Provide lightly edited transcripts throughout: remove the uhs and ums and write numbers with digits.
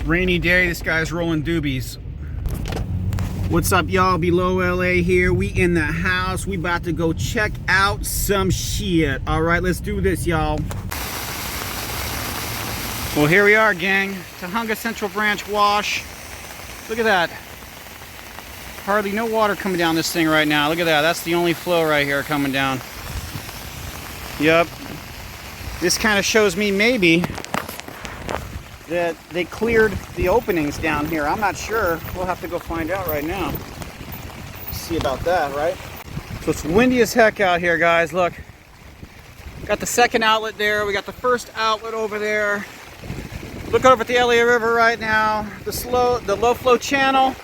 Rainy day, this guy's rolling doobies. What's up, y'all? Below LA here. We in the house. We about to go check out some shit. All right, let's do this, y'all. Well, here we are, gang. Tujunga Central Branch wash. Look at that. Hardly no water coming down this thing right now. Look at that. That's the only flow right here coming down. Yep. This kind of shows me maybe that they cleared the openings down here. I'm not sure. We'll have to go find out right now. See about that, right? So it's windy as heck out here, guys. Look. Got the second outlet there. We got the first outlet over there. Look over at the LA River right now. The low flow channel.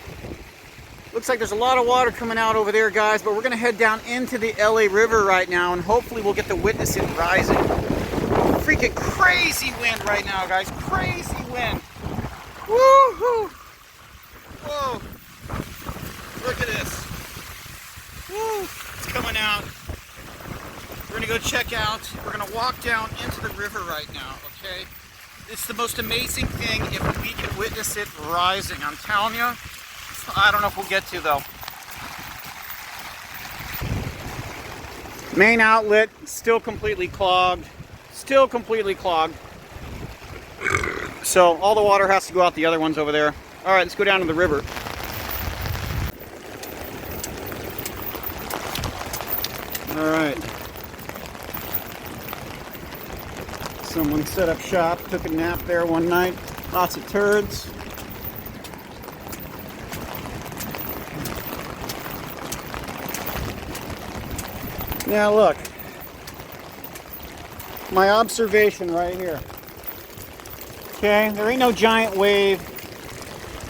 Looks like there's a lot of water coming out over there, guys, but we're gonna head down into the LA River right now, and hopefully we'll get to witness it rising. Freaking crazy wind right now, guys. Crazy wind. Woo-hoo! Whoa. Look at this. Woo! It's coming out. We're gonna go check out. We're gonna walk down into the river right now, okay? It's the most amazing thing if we can witness it rising. I'm telling you. I don't know if we'll get to, though. Main outlet still completely clogged. Still completely clogged. So all the water has to go out the other ones over there. All right, let's go down to the river. All right. Someone set up shop, took a nap there one night. Lots of turds. Now look, my observation right here. Okay, there ain't no giant wave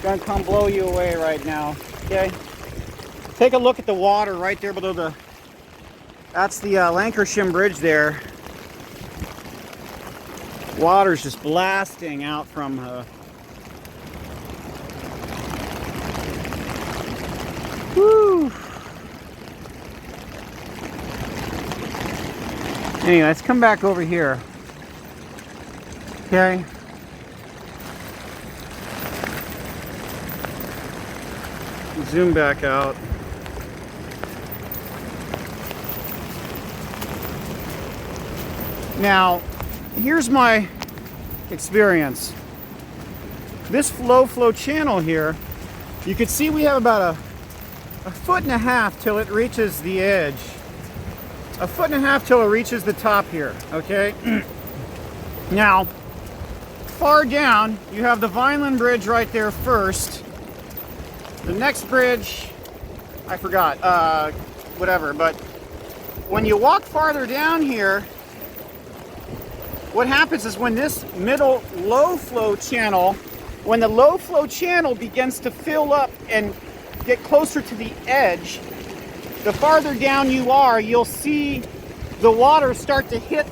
gonna come blow you away right now. Okay, take a look at the water right there below that's the Lancashire Bridge there. Water's just blasting out from whoo. Anyway, let's come back over here. Okay. Zoom back out. Now, here's my experience. This flow channel here, you can see we have about a foot and a half till it reaches the edge. A foot and a half till it reaches the top here, okay? Now, far down, you have the Vineland Bridge right there first. The next bridge, I forgot, whatever, but when you walk farther down here, what happens is when this middle low flow channel, when the low flow channel begins to fill up and get closer to the edge, the farther down you are, you'll see the water start to hit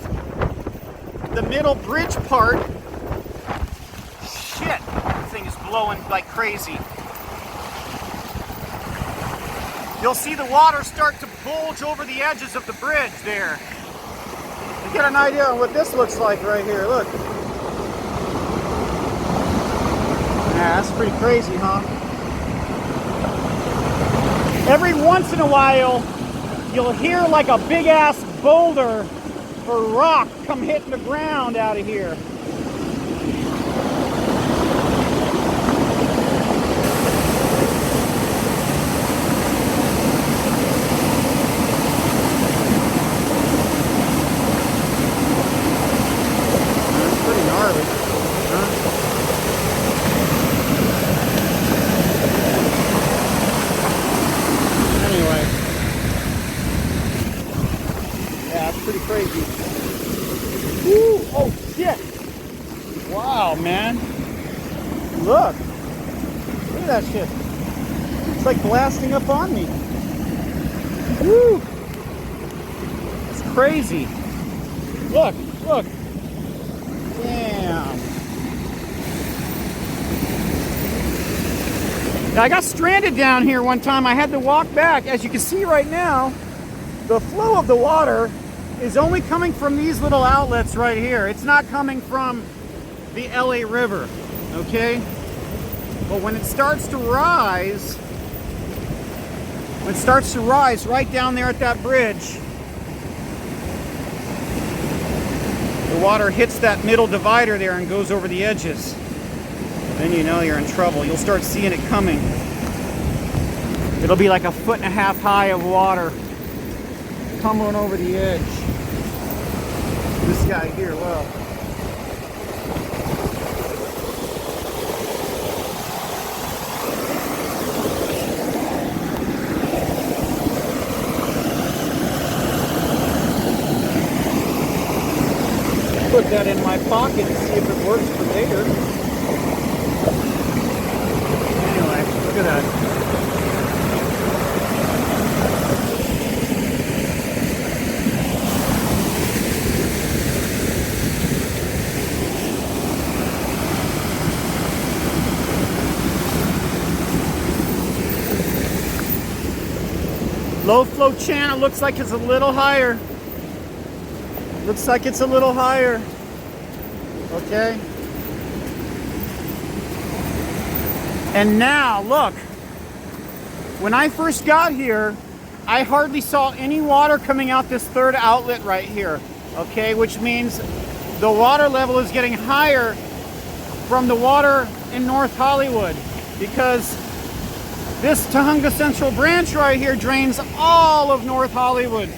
the middle bridge part. Shit, this thing is blowing like crazy. You'll see the water start to bulge over the edges of the bridge there. You get an idea of what this looks like right here, look. Yeah, that's pretty crazy, huh? Every once in a while, you'll hear like a big ass boulder or rock come hitting the ground out of here. That's pretty gnarly, huh? Pretty crazy. Woo! Oh shit! Wow, man. Look. Look at that shit. It's like blasting up on me. Woo! It's crazy. Look, look. Damn. Now, I got stranded down here one time. I had to walk back. As you can see right now, the flow of the water is only coming from these little outlets right here. It's not coming from the LA River, okay? But when it starts to rise, right down there at that bridge, the water hits that middle divider there and goes over the edges. Then you know you're in trouble. You'll start seeing it coming. It'll be like 1.5 feet high of water tumbling over the edge. This guy here, well. Put that in my pocket and see if it works for later. Anyway, look at that. Low flow channel looks like it's a little higher. Looks like it's a little higher. Okay. And now, look. When I first got here, I hardly saw any water coming out this third outlet right here. Okay, which means the water level is getting higher from the water in North Hollywood, because this Tujunga Central Branch right here drains all of North Hollywood,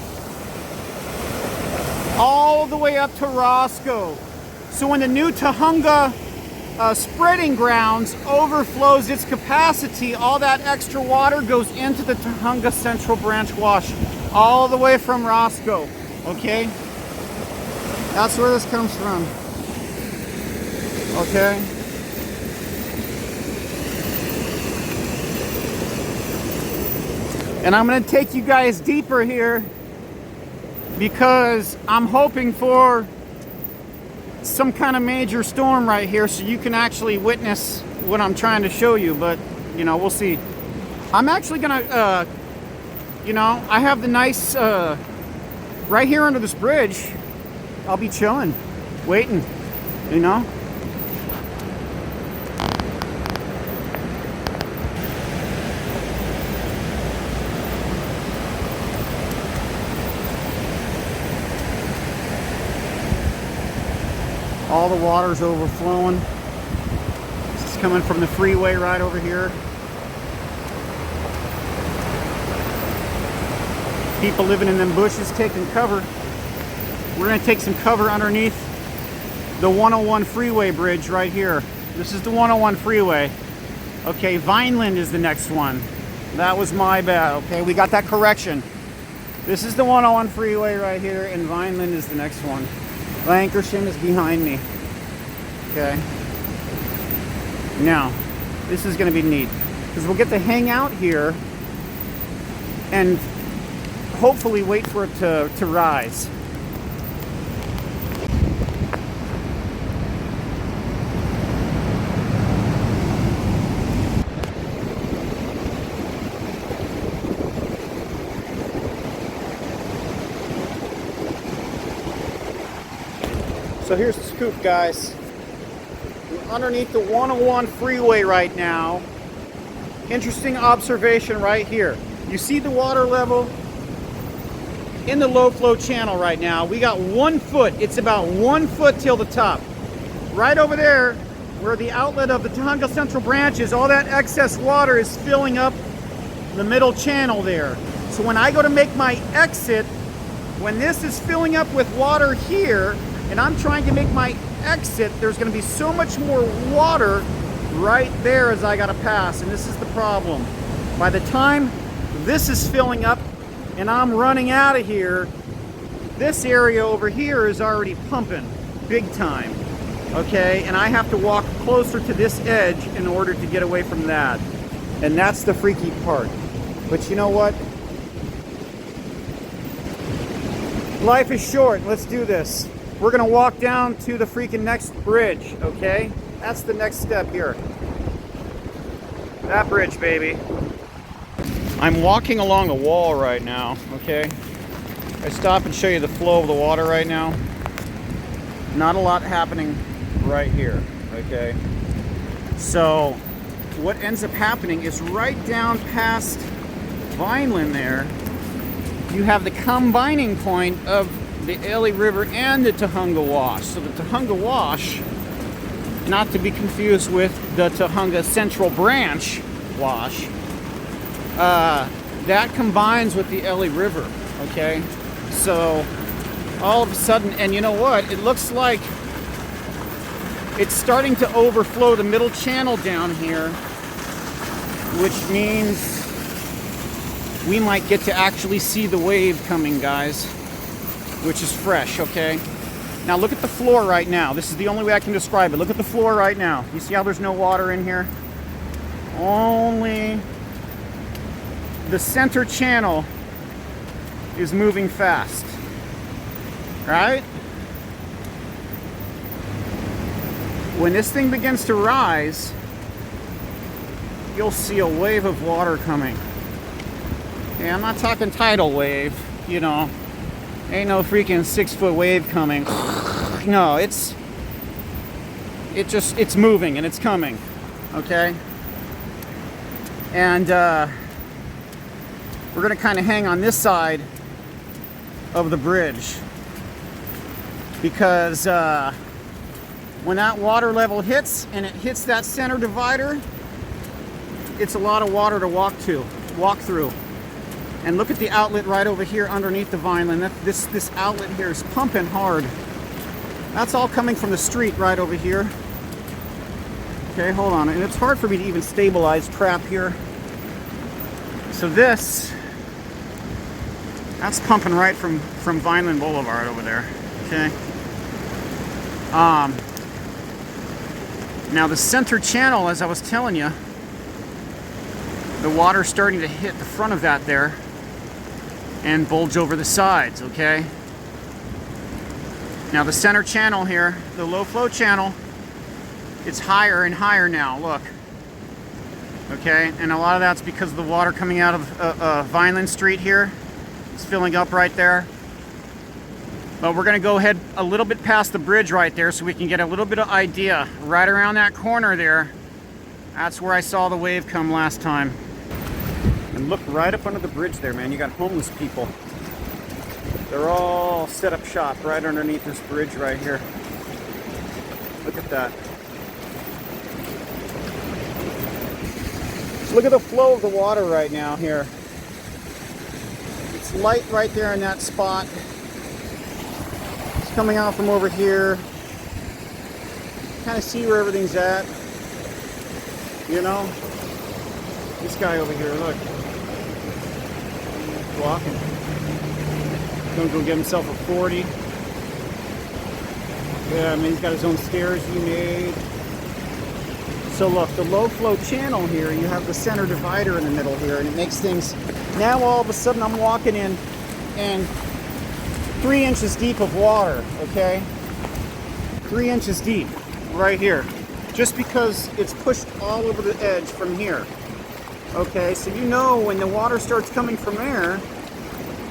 all the way up to Roscoe. So when the new Tujunga spreading grounds overflows its capacity, all that extra water goes into the Tujunga Central Branch wash, all the way from Roscoe. Okay? That's where this comes from. Okay? And I'm going to take you guys deeper here because I'm hoping for some kind of major storm right here so you can actually witness what I'm trying to show you. But, you know, we'll see. I'm actually going to, you know, I have the nice, right here under this bridge, I'll be chilling, waiting, you know. All the water's overflowing. This is coming from the freeway right over here. People living in them bushes taking cover. We're going to take some cover underneath the 101 freeway bridge right here. This is the 101 freeway. Okay, Vineland is the next one. That was my bad. Okay, we got that correction. This is the 101 freeway right here, and Vineland is the next one. Lankershim is behind me. Okay. Now, this is going to be neat because we'll get to hang out here and hopefully wait for it to rise. So here's the scoop, guys. We're underneath the 101 freeway right now. Interesting observation right here. You see the water level in the low flow channel right now. We got 1 foot. It's about 1 foot till the top. Right over there, where the outlet of the Tujunga Central Branch is, all that excess water is filling up the middle channel there. So when I go to make my exit, when this is filling up with water here, and I'm trying to make my exit, there's going to be so much more water right there as I got to pass, and this is the problem. By the time this is filling up and I'm running out of here, this area over here is already pumping big time. Okay, and I have to walk closer to this edge in order to get away from that. And that's the freaky part. But you know what? Life is short. Let's do this. We're gonna walk down to the freaking next bridge, okay? That's the next step here. That bridge, baby. I'm walking along a wall right now, okay? I stop and show you the flow of the water right now. Not a lot happening right here, okay? So what ends up happening is right down past Vineland there, you have the combining point of the Elie River and the Tujunga Wash. So the Tujunga Wash, not to be confused with the Tujunga Central Branch Wash, that combines with the Elie River, okay? So all of a sudden, and you know what? It looks like it's starting to overflow the middle channel down here, which means we might get to actually see the wave coming, guys, which is fresh, okay? Now look at the floor right now. This is the only way I can describe it. Look at the floor right now. You see how there's no water in here? Only the center channel is moving fast, right? When this thing begins to rise, you'll see a wave of water coming. Okay, I'm not talking tidal wave, you know. Ain't no freaking 6-foot wave coming. No, it's moving and it's coming, okay? And we're gonna kind of hang on this side of the bridge because when that water level hits and it hits that center divider, it's a lot of water to walk through. And look at the outlet right over here underneath the Vineland. This outlet here is pumping hard. That's all coming from the street right over here. Okay, hold on. And it's hard for me to even stabilize crap here. So that's pumping right from Vineland Boulevard over there. Okay. Now the center channel, as I was telling you, the water's starting to hit the front of that there and bulge over the sides, okay? Now the center channel here, the low flow channel, it's higher and higher now, look. Okay, and a lot of that's because of the water coming out of Vineland Street here. It's filling up right there. But we're gonna go ahead a little bit past the bridge right there so we can get a little bit of idea. Right around that corner there, that's where I saw the wave come last time. And look right up under the bridge there, man. You got homeless people. They're all set up shop right underneath this bridge right here. Look at that. So look at the flow of the water right now here. It's light right there in that spot. It's coming out from over here. Kind of see where everything's at. You know? This guy over here, look. He's walking. Gonna go get himself a 40. Yeah, I mean, he's got his own stairs he made. So look, the low flow channel here, you have the center divider in the middle here, and it makes things, now all of a sudden I'm walking in and 3 inches deep of water, okay? 3 inches deep, right here. Just because it's pushed all over the edge from here. Okay, so you know when the water starts coming from there,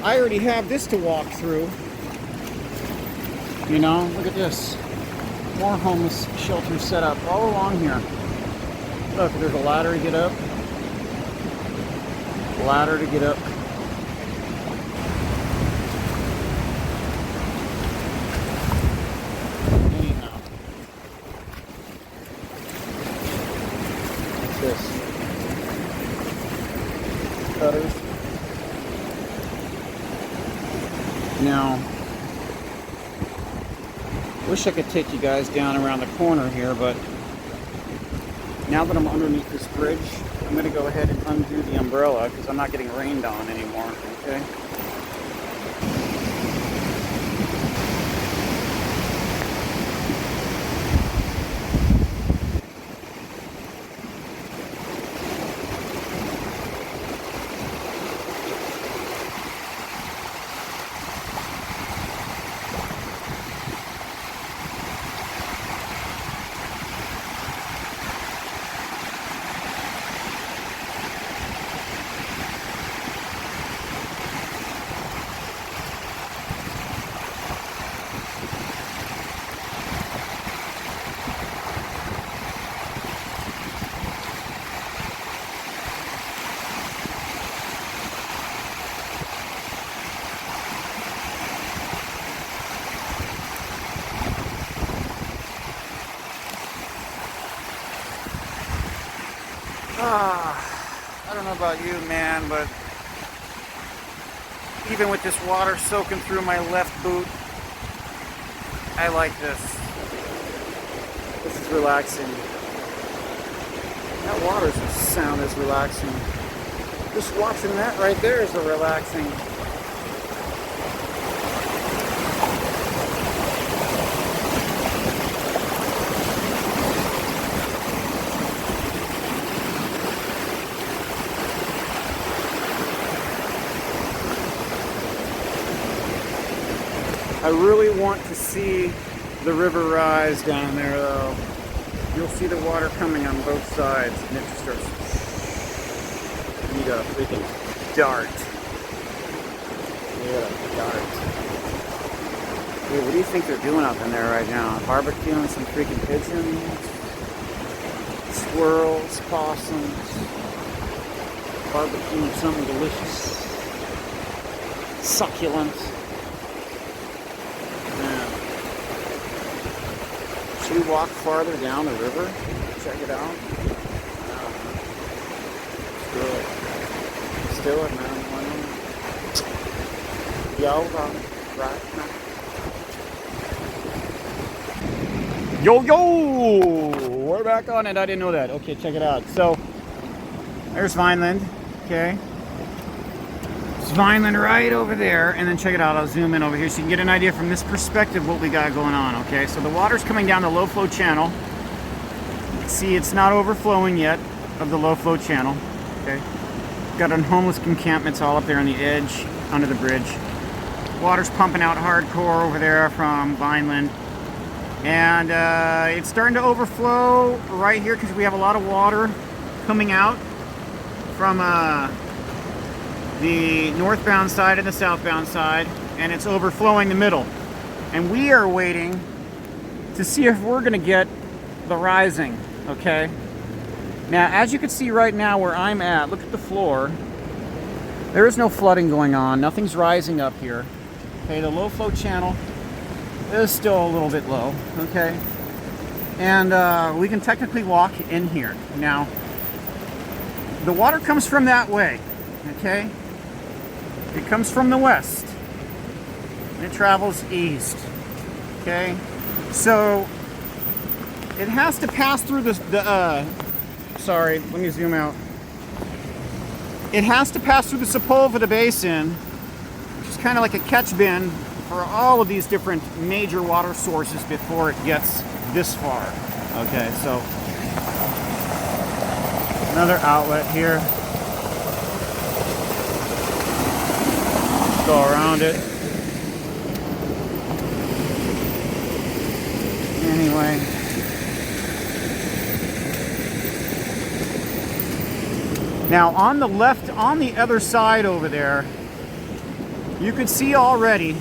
I already have this to walk through. You know, look at this. More homeless shelters set up all along here. Look, there's a ladder to get up. Ladder to get up. Anyhow. What's this? Cutters. Now, wish I could take you guys down around the corner here, but now that I'm underneath this bridge, I'm going to go ahead and undo the umbrella because I'm not getting rained on anymore, okay? I don't know about you, man, but even with this water soaking through my left boot, I like this. This is relaxing. That water's sound is relaxing. Just watching that right there is relaxing. I really want to see the river rise down there, though. You'll see the water coming on both sides, and it just starts. You got a freaking dart. You got a dart. Hey, what do you think they're doing up in there right now? Barbecuing some freaking pigeons, squirrels, possums, barbecuing something delicious, succulent. Should we walk farther down the river? Check it out. Let's do it. Let's do it, man. Yo, yo! We're back on it. I didn't know that. Okay, check it out. So, there's Vineland. Okay. It's Vineland right over there, and then check it out. I'll zoom in over here so you can get an idea from this perspective what we got going on. Okay, so the water's coming down the low flow channel. See, it's not overflowing yet of the low flow channel. Okay, got an homeless encampments all up there on the edge under the bridge. Water's pumping out hardcore over there from Vineland, and it's starting to overflow right here because we have a lot of water coming out from the northbound side and the southbound side, and it's overflowing the middle. And we are waiting to see if we're going to get the rising, okay? Now, as you can see right now where I'm at, look at the floor. There is no flooding going on. Nothing's rising up here. Okay, the low flow channel is still a little bit low, okay? And we can technically walk in here. Now, the water comes from that way, okay? It comes from the west, and it travels east, okay? So, it has to pass through sorry, let me zoom out. It has to pass through the Sepulveda Basin, which is kind of like a catch bin for all of these different major water sources before it gets this far. Okay, so, another outlet here. Go around it. Anyway. Now on the left, on the other side over there, you could see already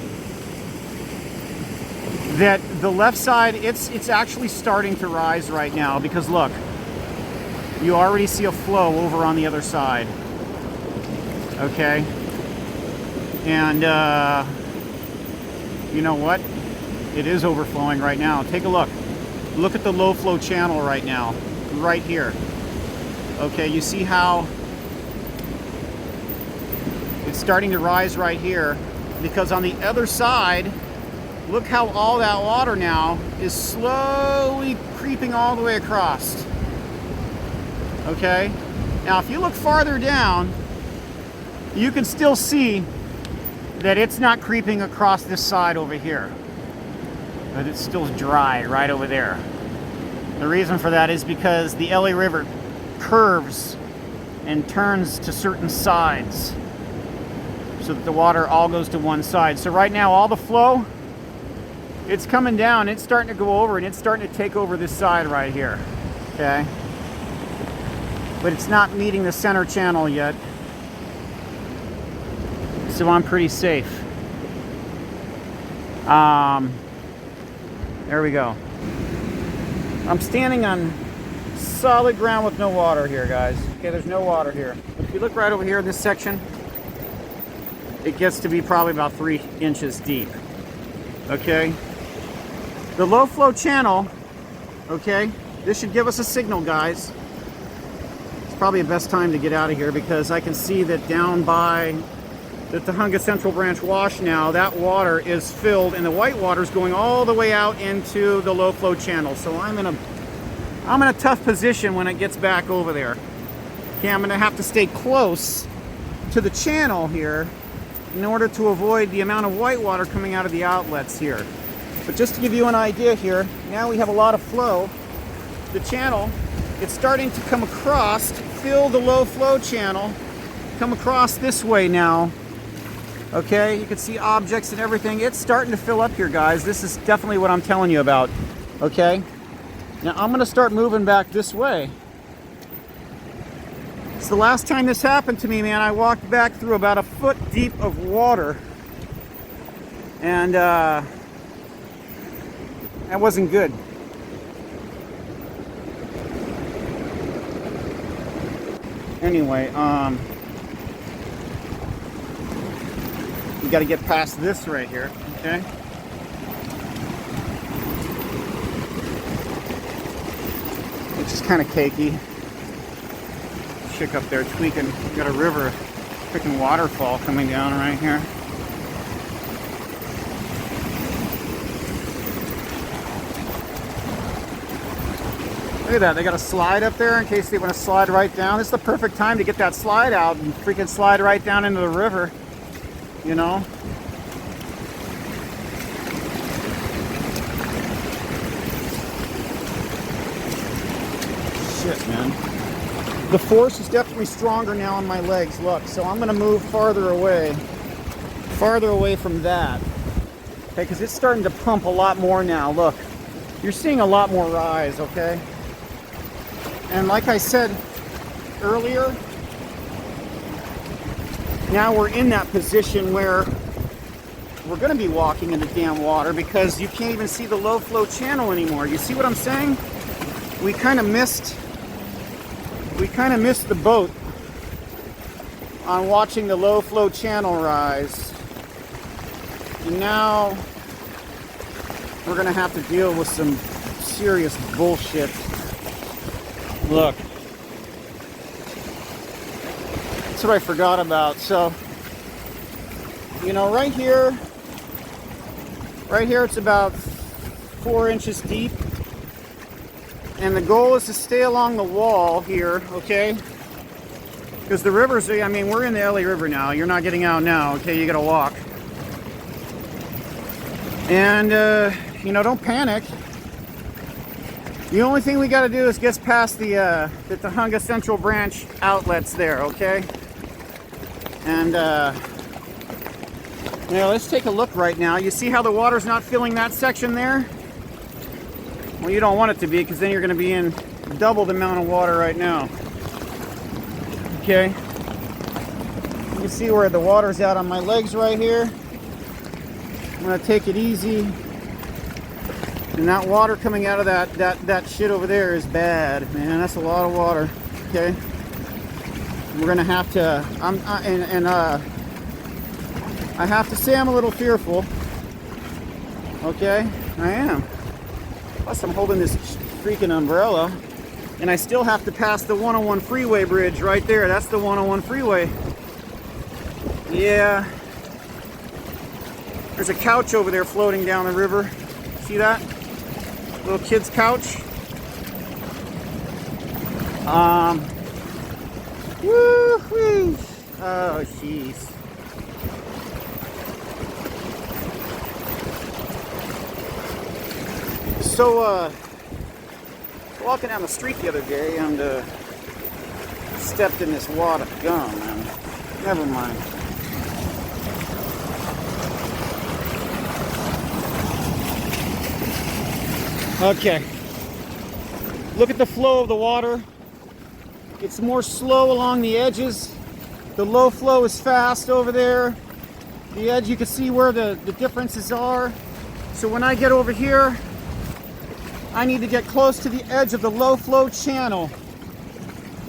that the left side, it's actually starting to rise right now, because look, you already see a flow over on the other side. Okay? And you know what? It is overflowing right now. Take a look. Look at the low flow channel right now, right here. Okay, you see how it's starting to rise right here, because on the other side, look how all that water now is slowly creeping all the way across. Okay? Now, if you look farther down, you can still see that it's not creeping across this side over here, but it's still dry right over there. The reason for that is because the LA River curves and turns to certain sides so that the water all goes to one side. So right now, all the flow, it's coming down, it's starting to go over, and it's starting to take over this side right here, okay? But it's not meeting the center channel yet. So I'm pretty safe. There we go. I'm standing on solid ground with no water here, guys. Okay, there's no water here. If you look right over here in this section, it gets to be probably about 3 inches deep. Okay? The low flow channel, okay, this should give us a signal, guys. probably the best time to get out of here because I can see that down by the Tujunga Central Branch wash now, that water is filled and the white water is going all the way out into the low flow channel. So I'm in a tough position when it gets back over there. Okay, I'm gonna have to stay close to the channel here in order to avoid the amount of white water coming out of the outlets here. But just to give you an idea here, now we have a lot of flow. The channel, it's starting to come across, fill the low flow channel, come across this way now. Okay, you can see objects and everything. It's starting to fill up here, guys. This is definitely what I'm telling you about. Okay, now I'm gonna start moving back this way. It's the last time this happened to me, man. I walked back through about a foot deep of water, and that wasn't good. Anyway, you got to get past this right here, okay? Which is kind of cakey. Chick up there tweaking. We got a river, freaking waterfall coming down right here. Look at that, they got a slide up there in case they want to slide right down. This is the perfect time to get that slide out and freaking slide right down into the river, you know? Shit, man. The force is definitely stronger now on my legs, look. So I'm gonna move farther away from that. Okay, because it's starting to pump a lot more now, look. You're seeing a lot more rise, okay? And like I said earlier, now we're in that position where we're going to be walking in the damn water because you can't even see the low flow channel anymore. You see what I'm saying? We kind of missed the boat on watching the low flow channel rise. And now we're going to have to deal with some serious bullshit. Look, that's what I forgot about. So, you know, right here it's about 4 inches deep, and the goal is to stay along the wall here, okay? Because the rivers, I mean, we're in the LA River now. You're not getting out now, okay? You gotta walk. And, you know, don't panic. The only thing we got to do is get past the Tujunga Central Branch outlets there, okay? And, now let's take a look right now. You see how the water's not filling that section there? Well, you don't want it to be because then you're going to be in double the amount of water right now. Okay? You can see where the water's out on my legs right here. I'm going to take it easy. And that water coming out of that shit over there is bad, man. That's a lot of water. Okay, we're gonna have to. I have to say I'm a little fearful. Okay, I am. Plus, I'm holding this freaking umbrella, and I still have to pass the 101 Freeway bridge right there. That's the 101 Freeway. Yeah. There's a couch over there floating down the river. See that? Little kid's couch. Woo-wee. Oh, jeez. So, walking down the street the other day and stepped in this wad of gum, man. Never mind. Okay, look at the flow of the water. It's more slow along the edges. The low flow is fast over there. The edge, you can see where the differences are. So when I get over here, I need to get close to the edge of the low flow channel,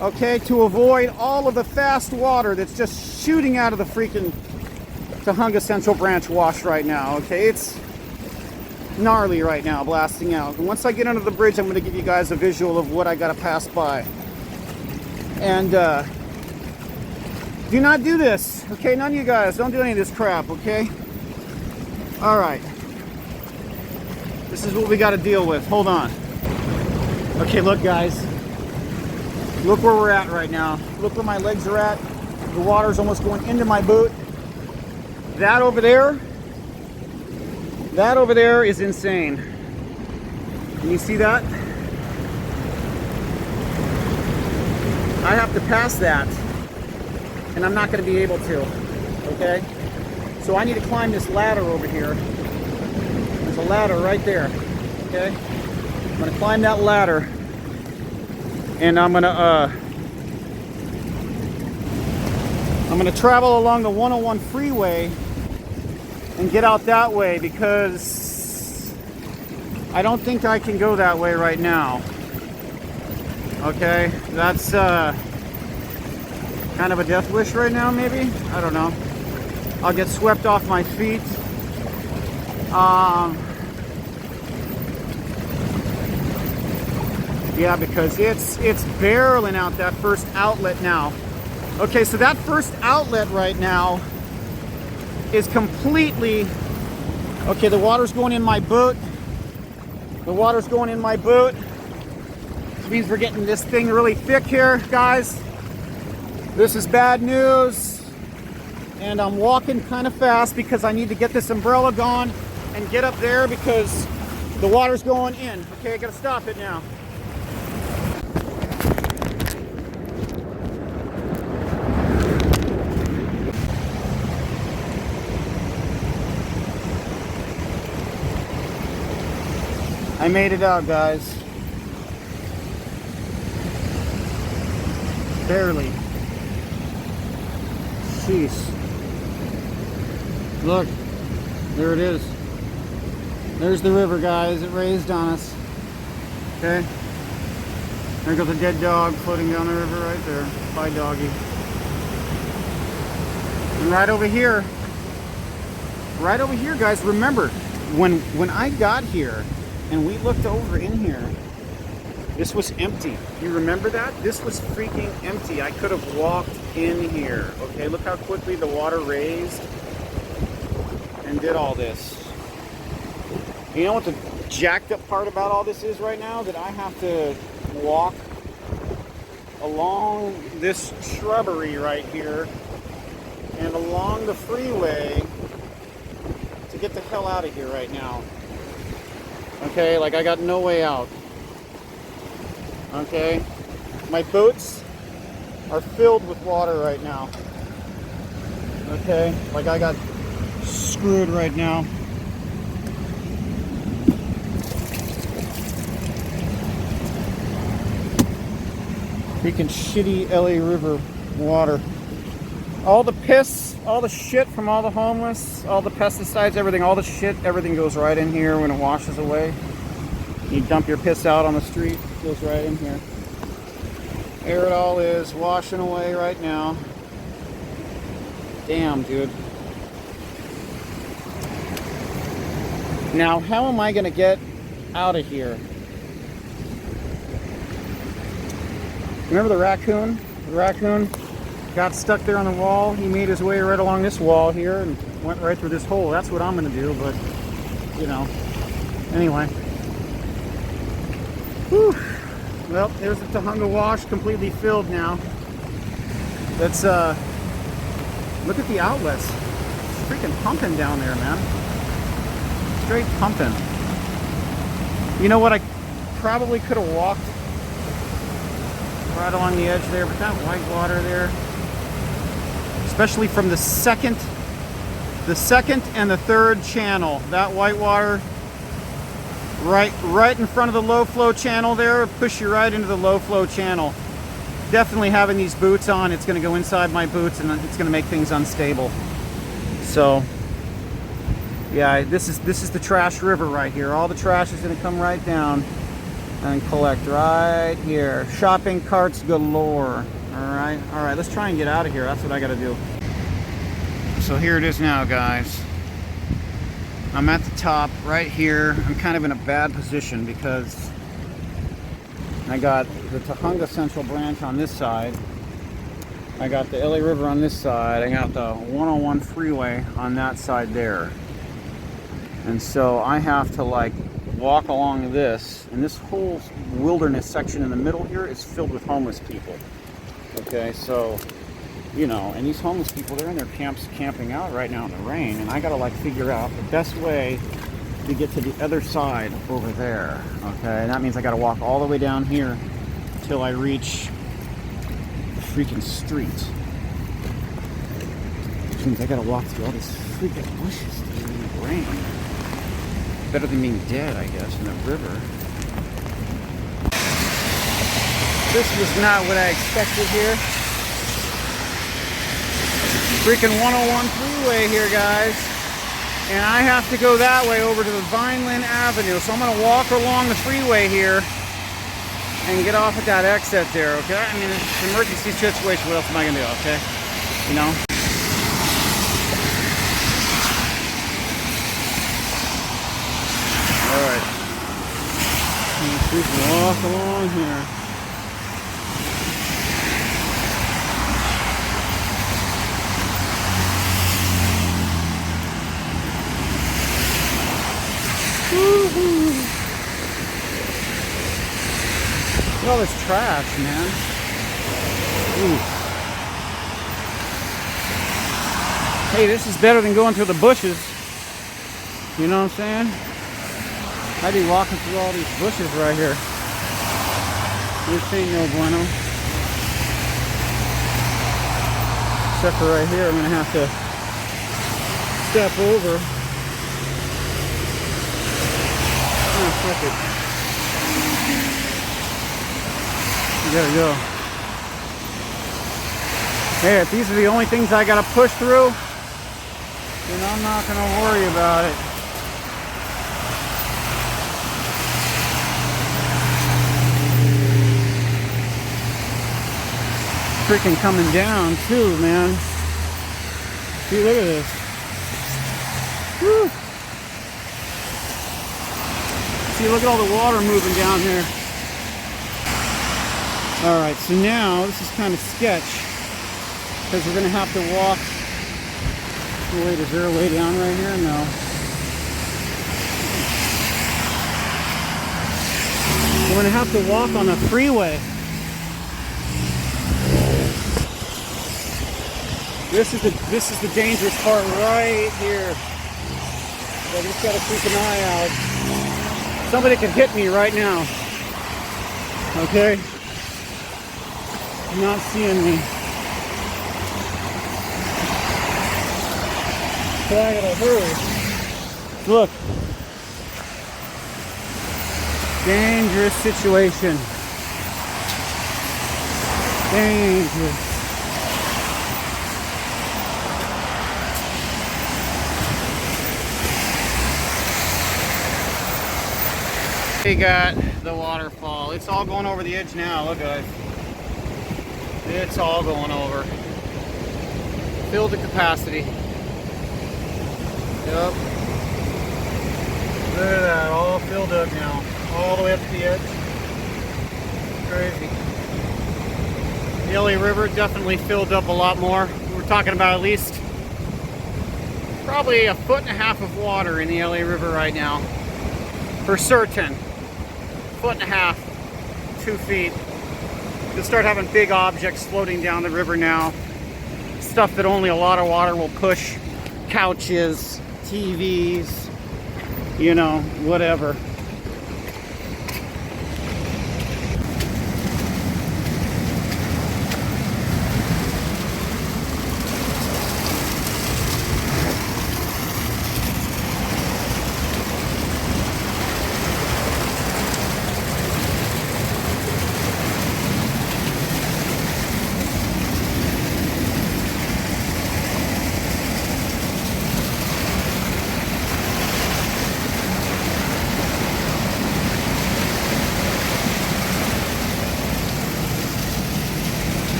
okay, to avoid all of the fast water that's just shooting out of the freaking Tujunga Central Branch wash right now, okay? It's gnarly right now, blasting out. And once I get under the bridge, I'm going to give you guys a visual of what I got to pass by. And do not do this, okay? None of you guys, don't do any of this crap, okay? All right. This is what we got to deal with. Hold on. Okay, look, guys. Look where we're at right now. Look where my legs are at. The water's almost going into my boot. That over there is insane. Can you see that? I have to pass that, and I'm not going to be able to, okay? So I need to climb this ladder over here. There's a ladder right there, okay? I'm going to climb that ladder, and I'm going to travel along the 101 freeway and get out that way, because I don't think I can go that way right now. Okay, that's kind of a death wish right now, maybe? I don't know. I'll get swept off my feet. Yeah, because it's barreling out that first outlet now. Okay, so that first outlet right now is completely... Okay, the water's going in my boot. The water's going in my boot. Which means we're getting this thing really thick here, guys. This is bad news. And I'm walking kind of fast because I need to get this umbrella gone and get up there because the water's going in. Okay, I gotta stop it now. I made it out, guys. Barely. Jeez. Look, there it is. There's the river, guys. It raised on us. Okay. There goes a dead dog floating down the river right there. Bye, doggy. And right over here, guys, remember, when I got here and we looked over in here, this was empty. You remember that? This was freaking empty. I could have walked in here. Okay, look how quickly the water raised and did all this. You know what the jacked up part about all this is right now? That I have to walk along this shrubbery right here and along the freeway to get the hell out of here right now. Okay, like I got no way out. Okay, my boots are filled with water right now. Okay, like I got screwed right now. Freaking shitty LA River water. All the piss, all the shit from all the homeless, all the pesticides, everything, all the shit, everything goes right in here when it washes away. You dump your piss out on the street, it goes right in here. There it all is, washing away right now. Damn, dude. Now, how am I gonna get out of here? Remember the raccoon? The raccoon got stuck there on the wall. He made his way right along this wall here and went right through this hole. That's what I'm gonna do, but, you know. Anyway. Whew. Well, there's the Tujunga Wash, completely filled now. Let's look at the outlets. It's freaking pumping down there, man. Straight pumping. You know what? I probably could have walked right along the edge there, but that white water there, especially from the second and the third channel, that white water right in front of the low flow channel there, push you right into the low flow channel. Definitely having these boots on, it's going to go inside my boots and it's going to make things unstable. So yeah, this is the trash river right here. All the trash is going to come right down and collect right here. Shopping carts galore. All right, let's try and get out of here. That's what I got to do. So here it is now, guys. I'm at the top right here. I'm kind of in a bad position because I got the Tujunga Central Branch on this side. I got the LA River on this side. I got the 101 Freeway on that side there. And so I have to like walk along this, and this whole wilderness section in the middle here is filled with homeless people. Okay, so, you know, and these homeless people, they're in their camps camping out right now in the rain, and I gotta like figure out the best way to get to the other side over there. Okay, and that means I gotta walk all the way down here till I reach the freaking street. Which means I gotta walk through all these freaking bushes in the rain. Better than being dead, I guess, in the river. This was not what I expected here. Freaking 101 Freeway here, guys. And I have to go that way over to the Vineland Avenue. So I'm going to walk along the freeway here and get off at that exit there, okay? I mean, it's an emergency situation. What else am I going to do, okay? You know? Alright. We can walk along here. Woo-hoo. Look at all this trash, man. Ooh. Hey, this is better than going through the bushes. You know what I'm saying? I'd be walking through all these bushes right here. This ain't no bueno. Except for right here, I'm gonna have to step over. Oh, fuck it. You gotta go. Hey, if these are the only things I gotta push through, then I'm not gonna worry about it. Freaking coming down too, man. See, look at this. Woo. See, look at all the water moving down here. Alright, so now this is kind of sketch because we're gonna have to walk. Wait, is there a way down right here? No. We're gonna have to walk on the freeway. This is the dangerous part right here. So I just gotta keep an eye out. Somebody could hit me right now. Okay? Not seeing me. So I gotta hurry. Look. Dangerous situation. Dangerous. We got the waterfall. It's all going over the edge now. Look, guys. It's all going over. Filled to capacity. Yep. Look at that. All filled up now. All the way up to the edge. Crazy. The LA River definitely filled up a lot more. We're talking about at least probably 1.5 feet of water in the LA River right now. For certain. 1.5 feet, 2 feet. You'll start having big objects floating down the river now. Stuff that only a lot of water will push. Couches, TVs, you know, whatever.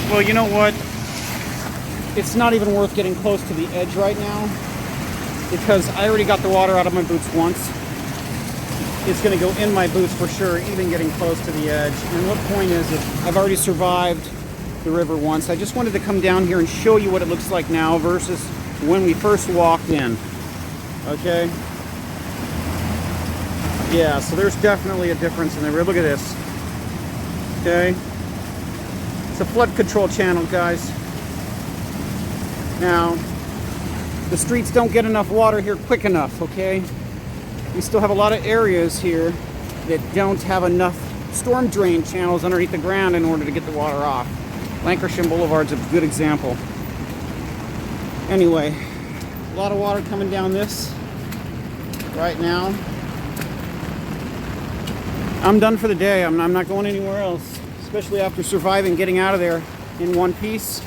Well, you know what? It's not even worth getting close to the edge right now because I already got the water out of my boots once. It's going to go in my boots for sure, even getting close to the edge. And what point is it? I've already survived the river once. I just wanted to come down here and show you what it looks like now versus when we first walked in. Okay? Yeah, so there's definitely a difference in the river. Look at this. Okay? It's a flood control channel, guys. Now, the streets don't get enough water here quick enough, okay? We still have a lot of areas here that don't have enough storm drain channels underneath the ground in order to get the water off. Lancashire Boulevard's a good example. Anyway, a lot of water coming down this right now. I'm done for the day. I'm not going anywhere else, especially after surviving getting out of there in one piece.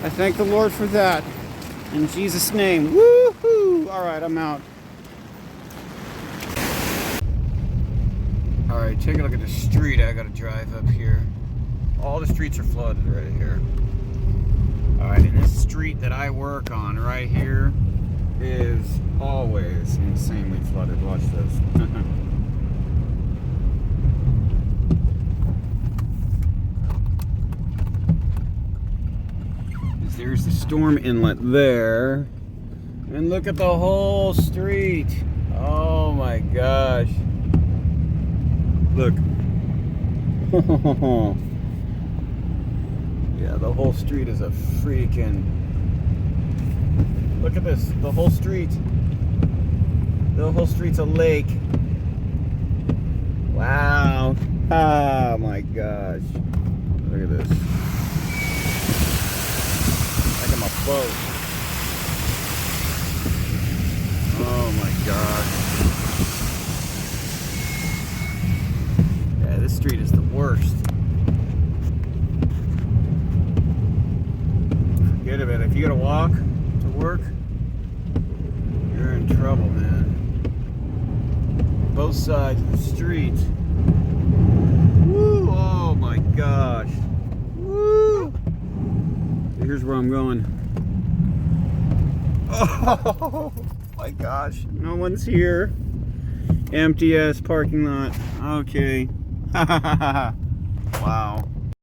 I thank the Lord for that. In Jesus' name. Woo-hoo! Alright, I'm out. Alright, take a look at the street I gotta drive up here. All the streets are flooded right here. Alright, and this street that I work on right here is always insanely flooded. Watch this. There's the storm inlet there. And look at the whole street. Oh my gosh. Look. Yeah, the whole street is a freaking... Look at this. The whole street. The whole street's a lake. Wow. Oh my gosh. Look at this. Boat. Oh my god. Yeah, this street is the worst. Forget about it. If you gotta walk to work, you're in trouble, man. Both sides of the street. Woo! Oh my gosh. Woo! Here's where I'm going. Oh my gosh, no one's here. Empty ass parking lot. Okay. Wow.